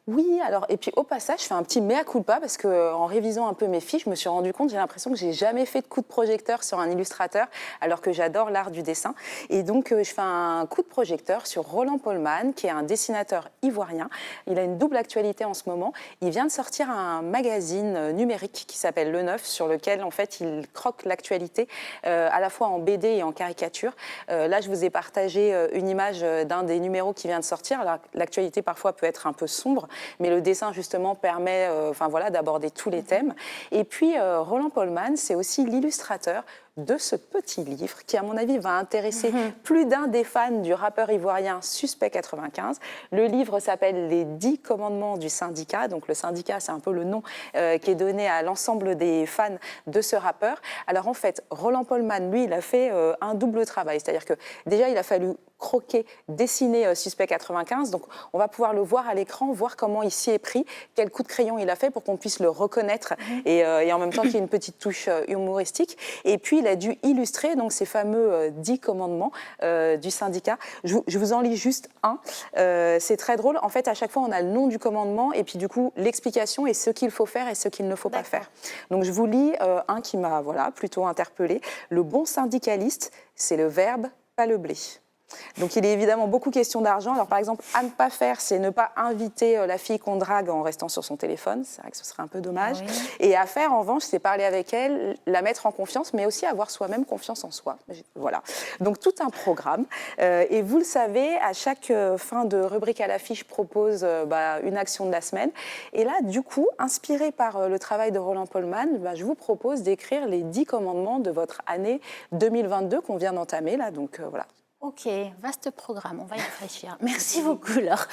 Oui, alors, et puis au passage, je fais un petit mea culpa parce qu'en révisant un peu mes fiches, je me suis rendu compte, j'ai l'impression que j'ai jamais fait de coup de projecteur sur un illustrateur, alors que j'adore l'art du dessin. Et donc, je fais un coup de projecteur sur Roland Polman, qui est un dessinateur ivoirien. Il a une double actualité en ce moment. Il vient de sortir un magazine numérique qui s'appelle Le Neuf, sur lequel, en fait, il croque l'actualité à la fois en BD et en caricature. Là, je vous ai partagé une image d'un des numéros qui vient de sortir. Alors, l'actualité, parfois, peut être un peu sombre, mais le dessin justement permet d'aborder tous les thèmes. Et puis Roland Polman, c'est aussi l'illustrateur de ce petit livre qui, à mon avis, va intéresser plus d'un des fans du rappeur ivoirien Suspect 95. Le livre s'appelle Les 10 commandements du syndicat. Donc le syndicat, c'est un peu le nom qui est donné à l'ensemble des fans de ce rappeur. Alors en fait, Roland Polman, lui, il a fait un double travail. C'est-à-dire que déjà, il a fallu croquer, dessiner Suspect 95. Donc, on va pouvoir le voir à l'écran, voir comment il s'y est pris, quel coup de crayon il a fait pour qu'on puisse le reconnaître et en même temps qu'il y ait une petite touche humoristique. Et puis, il a dû illustrer donc, ces fameux 10 commandements du syndicat. Je vous en lis juste un. C'est très drôle. En fait, à chaque fois, on a le nom du commandement et puis, du coup, l'explication et ce qu'il faut faire et ce qu'il ne faut pas faire. Donc, je vous lis un qui m'a plutôt interpellée. Le bon syndicaliste, c'est le verbe, pas le blé. Donc, il est évidemment beaucoup question d'argent. Alors, par exemple, à ne pas faire, c'est ne pas inviter la fille qu'on drague en restant sur son téléphone. C'est vrai que ce serait un peu dommage. Oui. Et à faire, en revanche, c'est parler avec elle, la mettre en confiance, mais aussi avoir soi-même confiance en soi. Voilà. Donc, tout un programme. Et vous le savez, à chaque fin de rubrique à l'affiche, je propose une action de la semaine. Et là, du coup, inspiré par le travail de Roland Polman, je vous propose d'écrire les 10 commandements de votre année 2022 qu'on vient d'entamer. Là, donc, voilà. Ok, vaste programme, on va y réfléchir. Merci beaucoup, Laure.